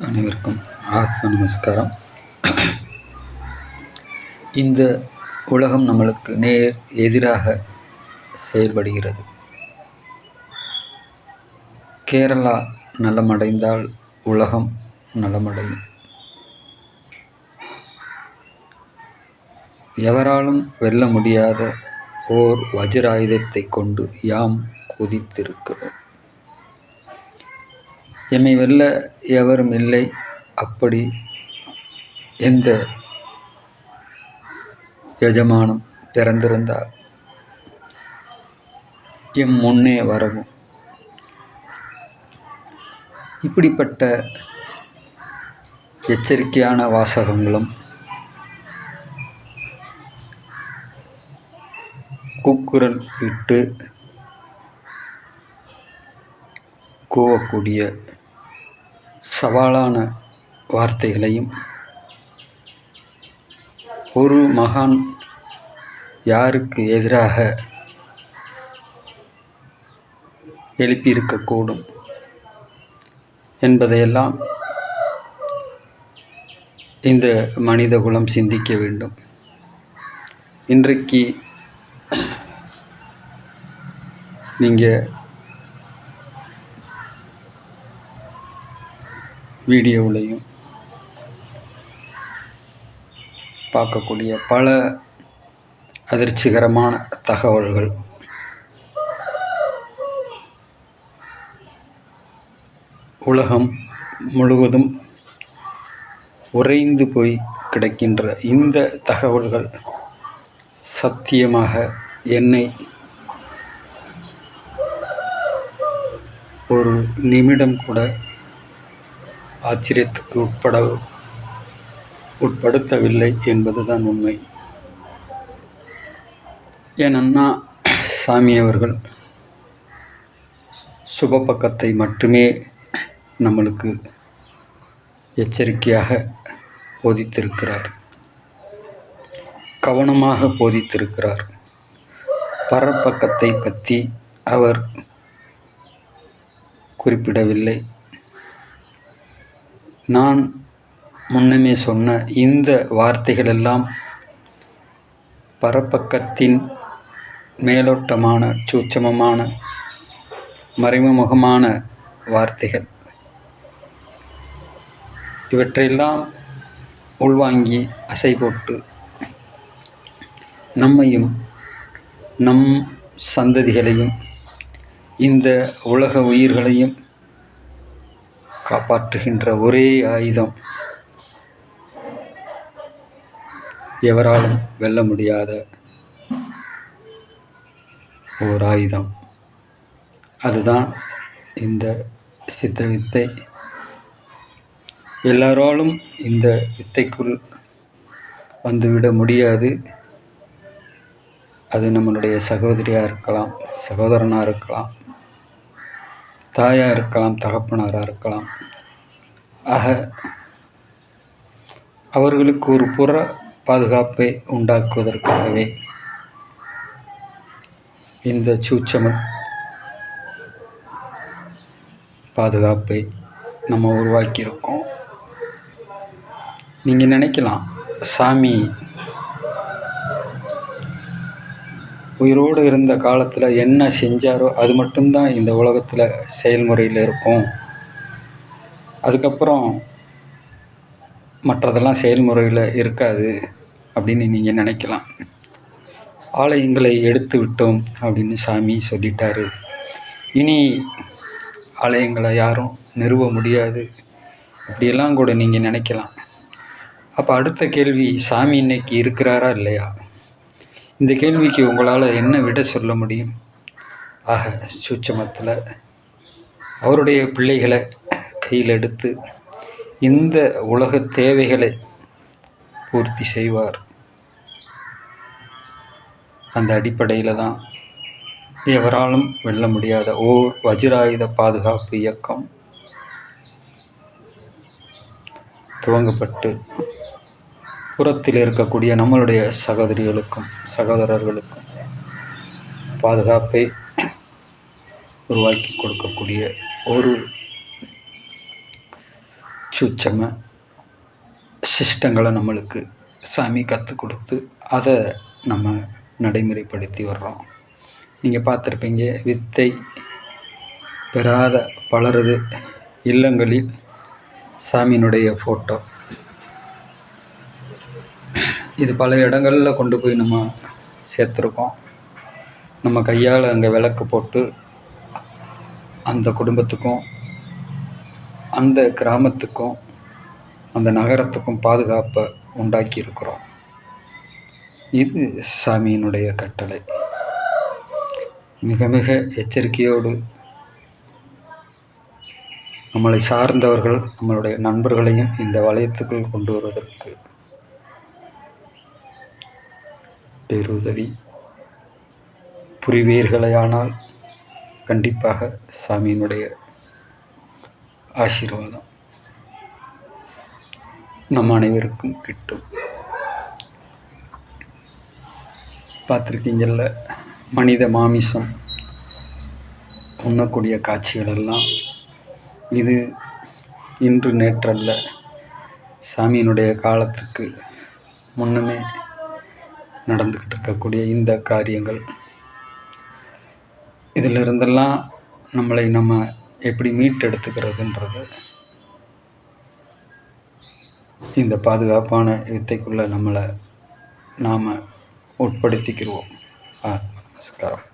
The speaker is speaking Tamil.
அனைவருக்கும் ஆத்ம நமஸ்காரம். இந்த உலகம் நம்மளுக்கு நேர் எதிராக செயல்படுகிறது. கேரளா நலமடைந்தால் உலகம் நலமடையும். எவராலும் வெல்ல முடியாத ஓர் வஜ்ராயுதத்தை கொண்டு யாம் குதித்திருக்கிறோம். எம்மை வெல்ல எவரும் இல்லை. அப்படி எந்த எஜமானம் பிறந்திருந்தால் எம் முன்னே வரவும். இப்படிப்பட்ட எச்சரிக்கையான வாசகங்களும் கூக்குரல் இட்டு கூவக்கூடிய சவாலான வார்த்தைகளையும் ஒரு மகான் யாருக்கு எதிராக எழுப்பியிருக்கக்கூடும் என்பதையெல்லாம் இந்த மனிதகுலம் சிந்திக்க வேண்டும். இன்றைக்கு நீங்கள் வீடியோவிலையும் பார்க்கக்கூடிய பல அதிர்ச்சிகரமான தகவல்கள் உலகம் முழுவதும் உறைந்து போய் கிடக்கின்ற இந்த தகவல்கள் சத்தியமாக என்னை ஒரு நிமிடம் கூட ஆச்சரியத்துக்கு உட்படுத்தவில்லை என்பதுதான் உண்மை. என் அண்ணா சாமி அவர்கள் சுப பக்கத்தை மட்டுமே நம்மளுக்கு எச்சரிக்கையாக போதித்திருக்கிறார், கவனமாக போதித்திருக்கிறார். பரப்பக்கத்தை பற்றி அவர் குறிப்பிடவில்லை. நான் முன்னமே சொன்ன இந்த வார்த்தைகளெல்லாம் பரப்பக்கத்தின் மேலோட்டமான சூட்சமமான மறைமுகமான வார்த்தைகள். இவற்றையெல்லாம் உள்வாங்கி அசை போட்டு நம்மையும் நம் சந்ததிகளையும் இந்த உலக உயிர்களையும் காப்பாற்றுகின்ற ஒரே ஆயுதம், எவராலும் வெல்ல முடியாத ஓர் ஆயுதம், அதுதான் இந்த சித்த வித்தை. எல்லாராலும் இந்த வித்தைக்குள் வந்துவிட முடியாது. அது நம்மளுடைய சகோதரியாக இருக்கலாம், சகோதரனாக இருக்கலாம், தாயாக இருக்கலாம், தகப்பனாராக இருக்கலாம். ஆக அவர்களுக்கு ஒரு புற பாதுகாப்பை உண்டாக்குவதற்காகவே இந்த சூட்சம பாதுகாப்பை நம்ம உருவாக்கியிருக்கோம். நீங்கள் நினைக்கலாம், சாமி உயிரோடு இருந்த காலத்தில் என்ன செஞ்சாரோ அது மட்டும்தான் இந்த உலகத்தில் செயல்முறையில் இருக்கும், அதுக்கப்புறம் மற்றதெல்லாம் செயல்முறையில் இருக்காது அப்படின்னு நீங்கள் நினைக்கலாம். ஆலயங்களை எடுத்து விட்டோம் அப்படின்னு சாமி சொல்லிட்டாரு, இனி ஆலயங்களை யாரும் நிறுவ முடியாது, இப்படியெல்லாம் கூட நீங்கள் நினைக்கலாம். அப்போ அடுத்த கேள்வி, சாமி இன்னைக்கு இருக்கிறாரா இல்லையா? இந்த கேள்விக்கு உங்களால் என்ன விட சொல்ல முடியும்? ஆக சூட்சமத்தில் அவருடைய பிள்ளைகளை கையில் எடுத்து இந்த உலக தேவைகளை பூர்த்தி செய்வார். அந்த அடிப்படையில் தான் எவராலும் வெல்ல முடியாத ஓர் வஜ்ராயுத பாதுகாப்பு இயக்கம் துவங்கப்பட்டு புறத்தில் இருக்கக்கூடிய நம்மளுடைய சகோதரிகளுக்கும் சகோதரர்களுக்கும் பாதுகாப்பை உருவாக்கி கொடுக்கக்கூடிய ஒரு சூட்சம சிஸ்டங்களை நம்மளுக்கு சாமி கற்றுக் கொடுத்து அதை நம்ம நடைமுறைப்படுத்தி வர்றோம். நீங்கள் பார்த்துருப்பீங்க, வித்தை பெறாத பலரது இல்லங்களில் சாமியினுடைய ஃபோட்டோ. இது பல இடங்களில் கொண்டு போய் நம்ம சேர்த்துருக்கோம். நம்ம கையால் அங்கே விளக்கு போட்டு அந்த குடும்பத்துக்கும் அந்த கிராமத்துக்கும் அந்த நகரத்துக்கும் பாதுகாப்பை உண்டாக்கி இருக்கிறோம். இது சாமியினுடைய கட்டளை. மிக மிக எச்சரிக்கையோடு நம்மளை சார்ந்தவர்கள், நம்மளுடைய நண்பர்களையும் இந்த வளையத்துக்குள் கொண்டு வருவதற்கு பேருதவி புரிவீர்களேயானால் கண்டிப்பாக சாமியினுடைய ஆசீர்வாதம் நம் அனைவருக்கும் கிட்டும். பார்த்துருக்கீங்கள்ல, மனித மாமிசம் உண்ணக்கூடிய காட்சிகளெல்லாம் இது இன்று நேற்றல்ல, சாமியினுடைய காலத்துக்கு முன்னமே நடந்துக்கிட்டு இருக்கக்கூடிய இந்த காரியங்கள். இதிலிருந்தெல்லாம் நம்மளை நம்ம எப்படி மீட்டெடுத்துக்கிறதுன்றது இந்த பாதுகாப்பான வித்தைக்குள்ளே நம்மளை நாம் உட்படுத்திக்கிடுவோம். நமஸ்காரம்.